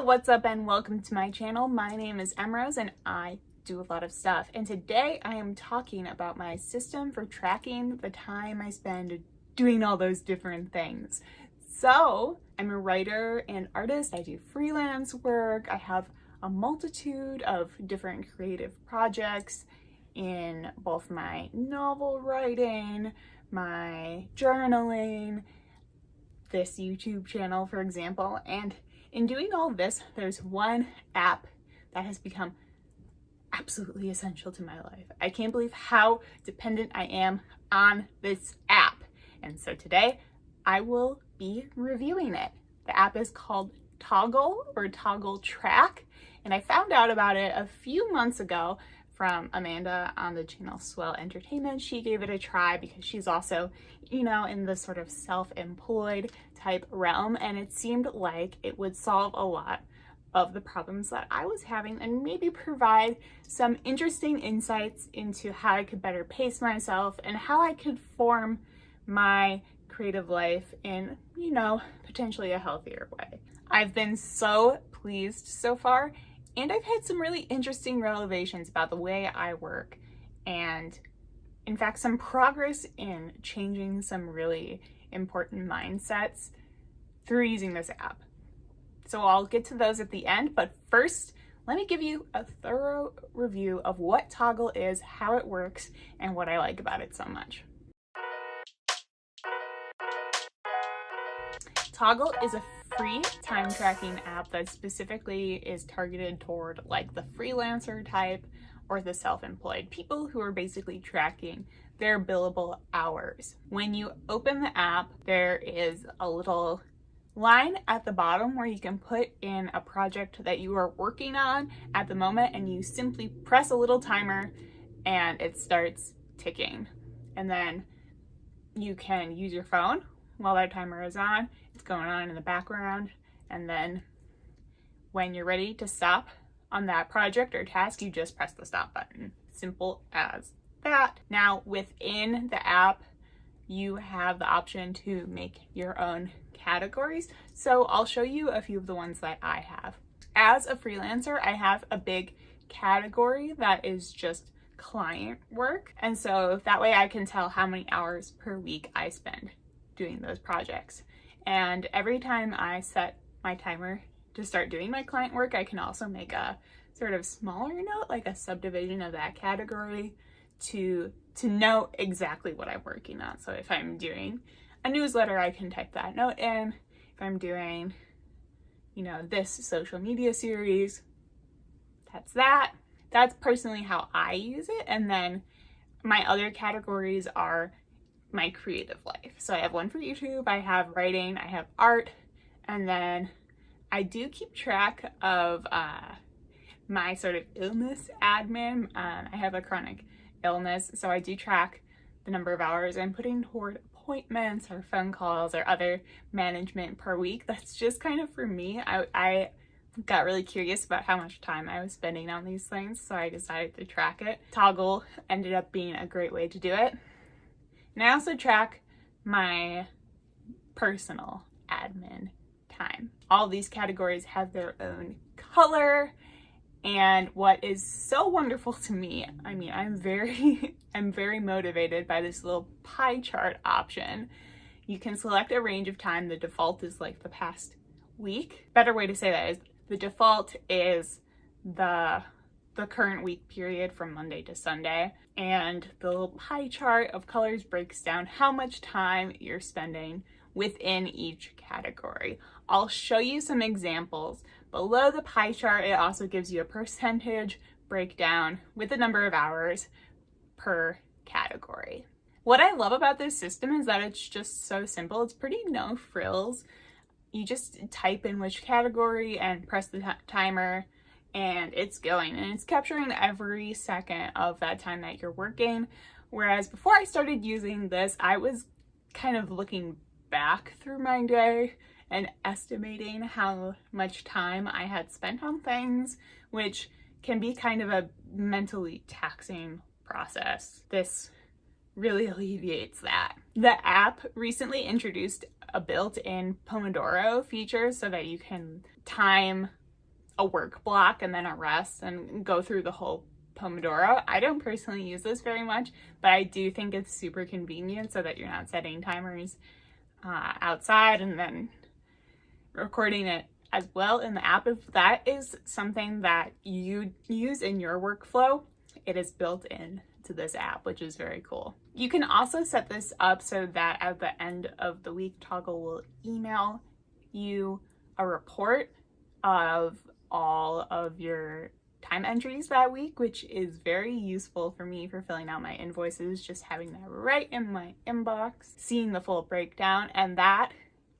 what's up and welcome to my channel. My name is Emrose and I do a lot of stuff. And today I am talking about my system for tracking the time I spend doing all those different things. So I'm a writer and artist. I do freelance work. I have a multitude of different creative projects in both my novel writing, my journaling, this YouTube channel, for example. And in doing all this, there's one app that has become absolutely essential to my life. I can't believe how dependent I am on this app. And so today I will be reviewing it. The app is called Toggl or Toggl Track. And I found out about it a few months ago from Amanda on the channel Swell Entertainment. She gave it a try because she's also, in the sort of self-employed type realm, and it seemed like it would solve a lot of the problems that I was having and maybe provide some interesting insights into how I could better pace myself and how I could form my creative life in, potentially a healthier way. I've been so pleased so far, and I've had some really interesting realizations about the way I work and, in fact, some progress in changing some really important mindsets through using this app. So I'll get to those at the end, but first, let me give you a thorough review of what Toggl is, how it works, and what I like about it so much. Toggl is a free time tracking app that specifically is targeted toward like the freelancer type or the self-employed people who are basically tracking their billable hours. When you open the app, there is a little line at the bottom where you can put in a project that you are working on at the moment, and you simply press a little timer and it starts ticking. And then you can use your phone while that timer is on. It's going on in the background, and then when you're ready to stop on that project or task, you just press the stop button. Simple as that. Now within the app, you have the option to make your own categories. So I'll show you a few of the ones that I have. As a freelancer, I have a big category that is just client work. And so that way I can tell how many hours per week I spend doing those projects. And every time I set my timer to start doing my client work, I can also make a sort of smaller note, like a subdivision of that category to know exactly what I'm working on. So if I'm doing a newsletter, I can type that note in. If I'm doing, this social media series, that's that. That's personally how I use it. And then my other categories are my creative life. So I have one for YouTube, I have writing, I have art, and then I do keep track of my sort of illness admin. I have a chronic illness, so I do track the number of hours I'm putting toward appointments or phone calls or other management per week. That's just kind of for me. I got really curious about how much time I was spending on these things, so I decided to track it. Toggl ended up being a great way to do it. And I also track my personal admin time. All these categories have their own color, and what is so wonderful to me, I'm very motivated by this little pie chart option. You can select a range of time. The default is like the past week. Better way to say that is the default is the current week period from Monday to Sunday, and the little pie chart of colors breaks down how much time you're spending within each category. I'll show you some examples. Below the pie chart, it also gives you a percentage breakdown with the number of hours per category. What I love about this system is that it's just so simple. It's pretty no frills. You just type in which category and press the timer, and it's going, and it's capturing every second of that time that you're working. Whereas before I started using this, I was kind of looking back through my day and estimating how much time I had spent on things, which can be kind of a mentally taxing process. This really alleviates that. The app recently introduced a built-in Pomodoro feature so that you can time a work block and then a rest and go through the whole Pomodoro. I don't personally use this very much, but I do think it's super convenient so that you're not setting timers outside and then recording it as well in the app. If that is something that you use in your workflow, it is built in to this app, which is very cool. You can also set this up so that at the end of the week, Toggl will email you a report of all of your time entries that week, which is very useful for me for filling out my invoices, just having that right in my inbox, seeing the full breakdown. And that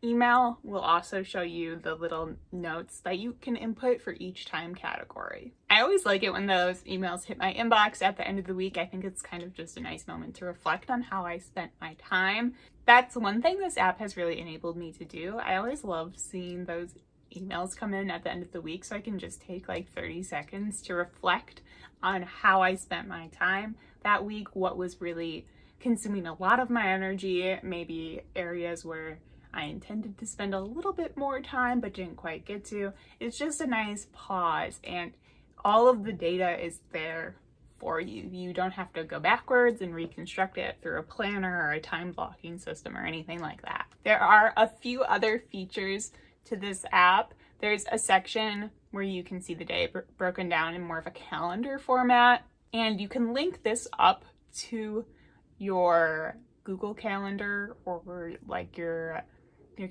email will also show you the little notes that you can input for each time category. I always like it when those emails hit my inbox at the end of the week. I think it's kind of just a nice moment to reflect on how I spent my time. That's one thing this app has really enabled me to do. I always love seeing those emails come in at the end of the week so I can just take like 30 seconds to reflect on how I spent my time that week, what was really consuming a lot of my energy, maybe areas where I intended to spend a little bit more time but didn't quite get to. It's just a nice pause, and all of the data is there for you. You don't have to go backwards and reconstruct it through a planner or a time blocking system or anything like that. There are a few other features to this app. There's a section where you can see the day broken down in more of a calendar format, and you can link this up to your Google Calendar or like your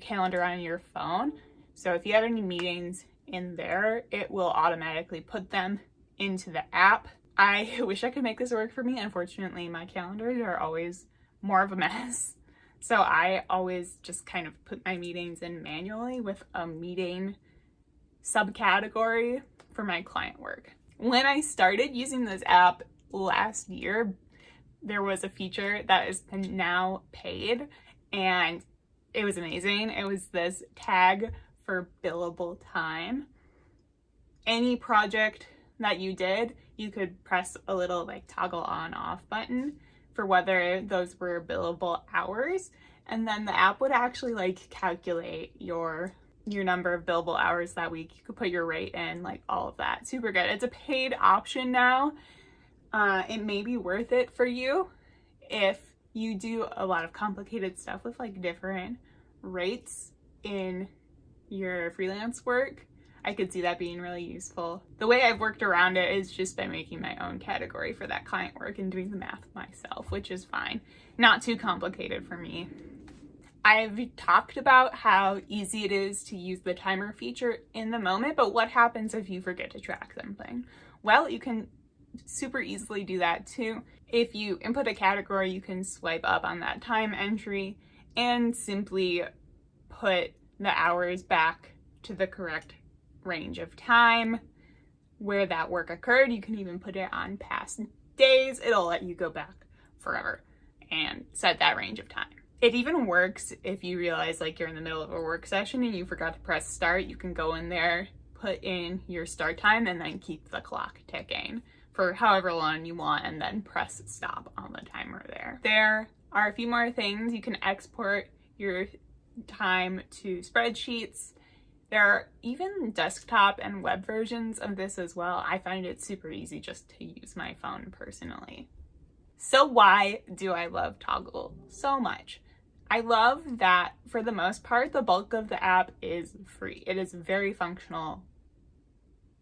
calendar on your phone. So if you have any meetings in there, it will automatically put them into the app. I wish I could make this work for me. Unfortunately, my calendars are always more of a mess. So I always just kind of put my meetings in manually with a meeting subcategory for my client work. When I started using this app last year, there was a feature that is now paid, and it was amazing. It was this tag for billable time. Any project that you did, you could press a little like toggle on off button for whether those were billable hours, and then the app would actually like calculate your number of billable hours that week. You could put your rate in, like all of that. Super good. It's a paid option now. It may be worth it for you if you do a lot of complicated stuff with like different rates in your freelance work. I could see that being really useful. The way I've worked around it is just by making my own category for that client work and doing the math myself, which is fine. Not too complicated for me. I've talked about how easy it is to use the timer feature in the moment, but what happens if you forget to track something? Well, you can super easily do that too. If you input a category, you can swipe up on that time entry and simply put the hours back to the correct range of time where that work occurred. You can even put it on past days. It'll let you go back forever and set that range of time. It even works if you realize like you're in the middle of a work session and you forgot to press start. You can go in there, put in your start time, and then keep the clock ticking for however long you want, and then press stop on the timer there. There are a few more things. You can export your time to spreadsheets. There are even desktop and web versions of this as well. I find it super easy just to use my phone personally. So why do I love Toggl so much? I love that for the most part, the bulk of the app is free. It is very functional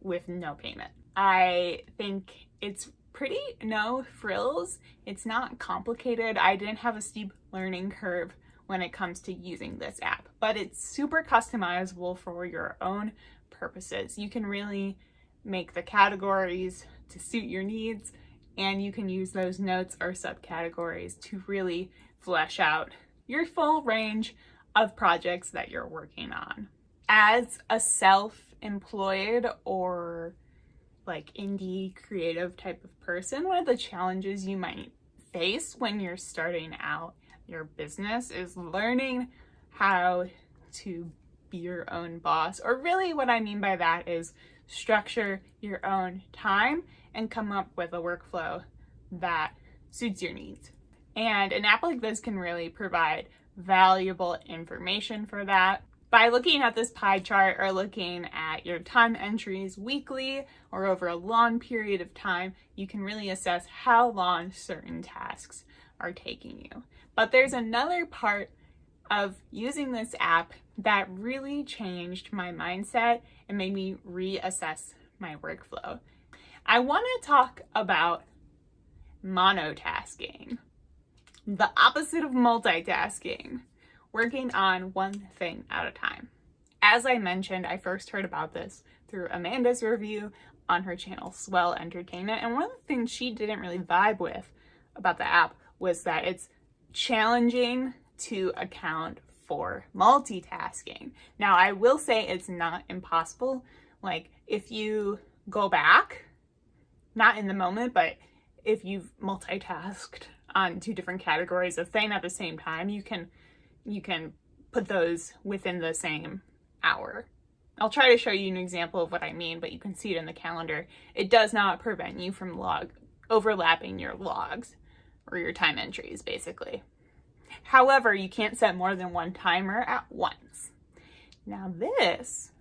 with no payment. I think it's pretty no frills. It's not complicated. I didn't have a steep learning curve when it comes to using this app, but it's super customizable for your own purposes. You can really make the categories to suit your needs, and you can use those notes or subcategories to really flesh out your full range of projects that you're working on. As a self-employed or like indie creative type of person, one of the challenges you might face when you're starting out your business is learning how to be your own boss. Or really what I mean by that is structure your own time and come up with a workflow that suits your needs. And an app like this can really provide valuable information for that. By looking at this pie chart or looking at your time entries weekly or over a long period of time, you can really assess how long certain tasks are taking you. But there's another part of using this app that really changed my mindset and made me reassess my workflow. I want to talk about monotasking, the opposite of multitasking. Working on one thing at a time. As I mentioned, I first heard about this through Amanda's review on her channel, Swell Entertainment. And one of the things she didn't really vibe with about the app was that it's challenging to account for multitasking. Now, I will say it's not impossible. Like, if you go back, not in the moment, but if you've multitasked on 2 different categories of thing at the same time, you can put those within the same hour. I'll try to show you an example of what I mean, but you can see it in the calendar. It does not prevent you from overlapping your logs or your time entries, basically. However, you can't set more than one timer at once. Now this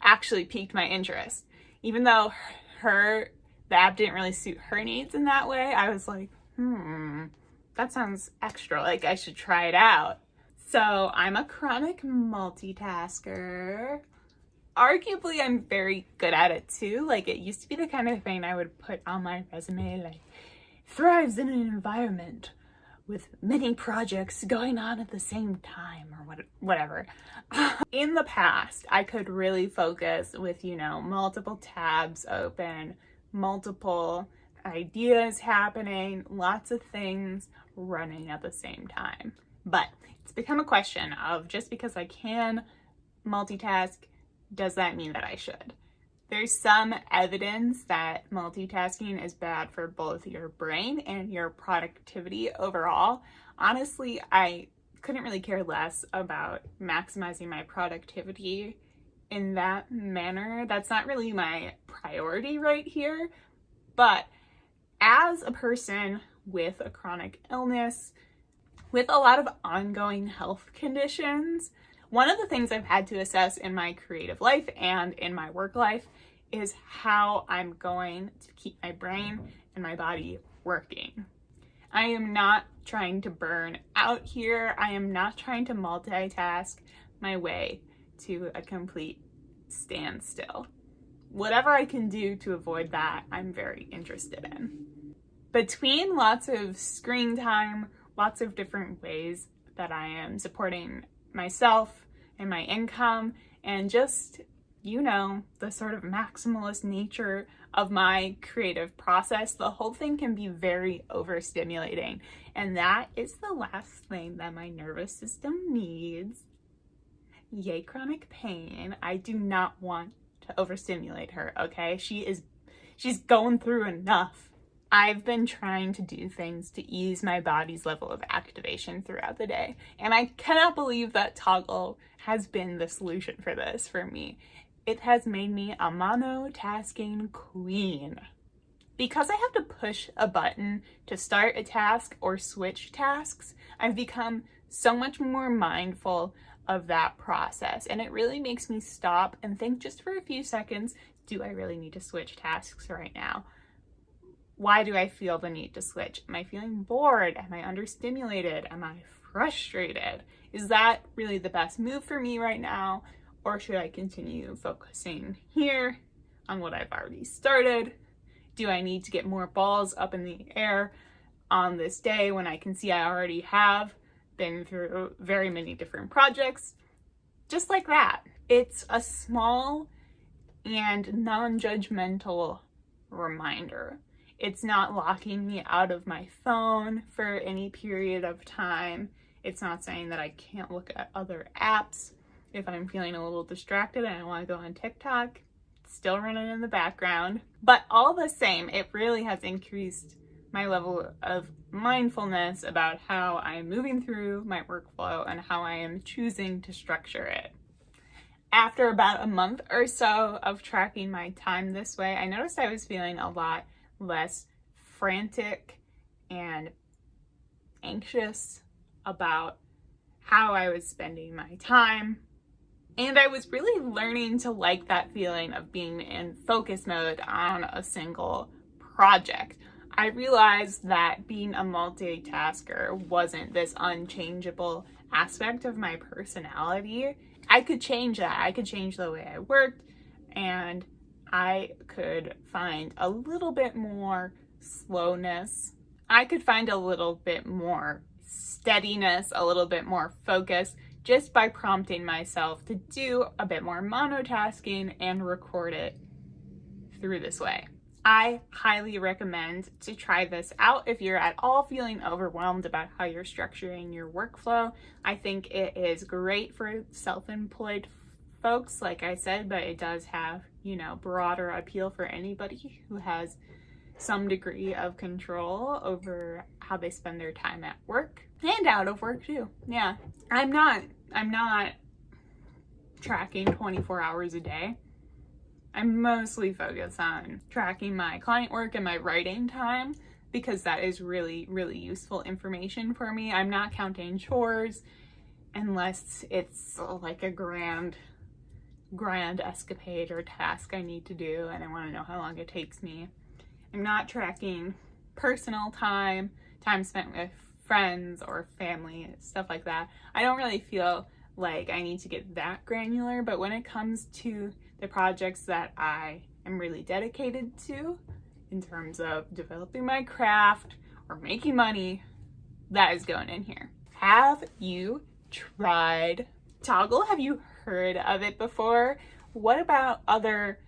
actually piqued my interest. Even though the app didn't really suit her needs in that way, I was like, that sounds extra, like I should try it out. So I'm a chronic multitasker. Arguably, I'm very good at it too. Like, it used to be the kind of thing I would put on my resume, like, thrives in an environment with many projects going on at the same time, or whatever. In the past, I could really focus with, multiple tabs open, multiple ideas happening, lots of things running at the same time. But it's become a question of, just because I can multitask, does that mean that I should? There's some evidence that multitasking is bad for both your brain and your productivity overall. Honestly, I couldn't really care less about maximizing my productivity in that manner. That's not really my priority right here. But as a person with a chronic illness, with a lot of ongoing health conditions, one of the things I've had to assess in my creative life and in my work life is how I'm going to keep my brain and my body working. I am not trying to burn out here. I am not trying to multitask my way to a complete standstill. Whatever I can do to avoid that, I'm very interested in. Between lots of screen time, lots of different ways that I am supporting myself and my income, and just, the sort of maximalist nature of my creative process, the whole thing can be very overstimulating. And that is the last thing that my nervous system needs. Yay, chronic pain. I do not want to overstimulate her, okay? She's going through enough. I've been trying to do things to ease my body's level of activation throughout the day, and I cannot believe that Toggl has been the solution for this for me. It has made me a monotasking queen. Because I have to push a button to start a task or switch tasks, I've become so much more mindful of that process, and it really makes me stop and think just for a few seconds, do I really need to switch tasks right now? Why do I feel the need to switch? Am I feeling bored? Am I understimulated? Am I frustrated? Is that really the best move for me right now? Or should I continue focusing here on what I've already started? Do I need to get more balls up in the air on this day when I can see I already have been through very many different projects? Just like that. It's a small and non-judgmental reminder. It's not locking me out of my phone for any period of time. It's not saying that I can't look at other apps if I'm feeling a little distracted and I want to go on TikTok. It's still running in the background. But all the same, it really has increased my level of mindfulness about how I'm moving through my workflow and how I am choosing to structure it. After about a month or so of tracking my time this way, I noticed I was feeling a lot less frantic and anxious about how I was spending my time. And I was really learning to like that feeling of being in focus mode on a single project. I realized that being a multitasker wasn't this unchangeable aspect of my personality. I could change that. I could change the way I worked, and I could find a little bit more slowness. I could find a little bit more steadiness, a little bit more focus, just by prompting myself to do a bit more monotasking and record it through this way. I highly recommend to try this out if you're at all feeling overwhelmed about how you're structuring your workflow. I think it is great for self-employed folks, like I said, but it does have, broader appeal for anybody who has some degree of control over how they spend their time at work and out of work too. Yeah, I'm not tracking 24 hours a day. I'm mostly focused on tracking my client work and my writing time because that is really, really useful information for me. I'm not counting chores unless it's like a grand escapade or task I need to do and I want to know how long it takes me. I'm not tracking personal time spent with friends or family, stuff like that. I don't really feel like I need to get that granular, but when it comes to the projects that I am really dedicated to in terms of developing my craft or making money, that is going in here. Have you tried Toggl? Have you heard of it before? What about other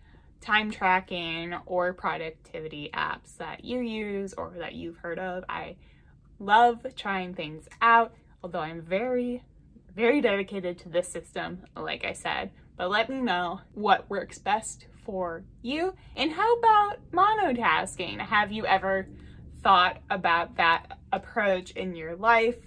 time tracking or productivity apps that you use or that you've heard of? I love trying things out, although I'm very, very dedicated to this system, like I said. But let me know what works best for you. And how about monotasking? Have you ever thought about that approach in your life?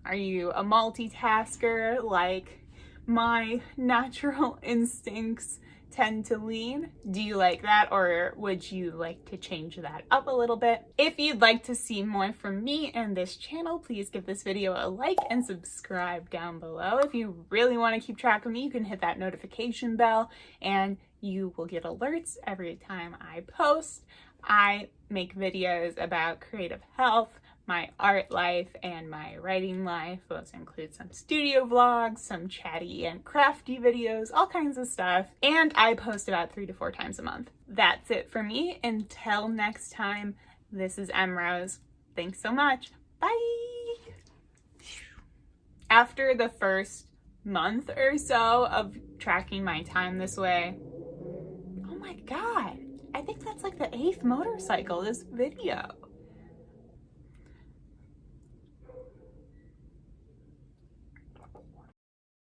Are you a multitasker like my natural instincts tend to lean? Do you like that, or would you like to change that up a little bit? If you'd like to see more from me and this channel, please give this video a like and subscribe down below. If you really want to keep track of me, you can hit that notification bell and you will get alerts every time I post. I make videos about creative health, my art life, and my writing life. Those include some studio vlogs, some chatty and crafty videos, all kinds of stuff. And I post about 3 to 4 times a month. That's it for me. Until next time, this is Rose. Thanks so much. Bye! After the first month or so of tracking my time this way, oh my god, I think that's like the 8th motorcycle this video.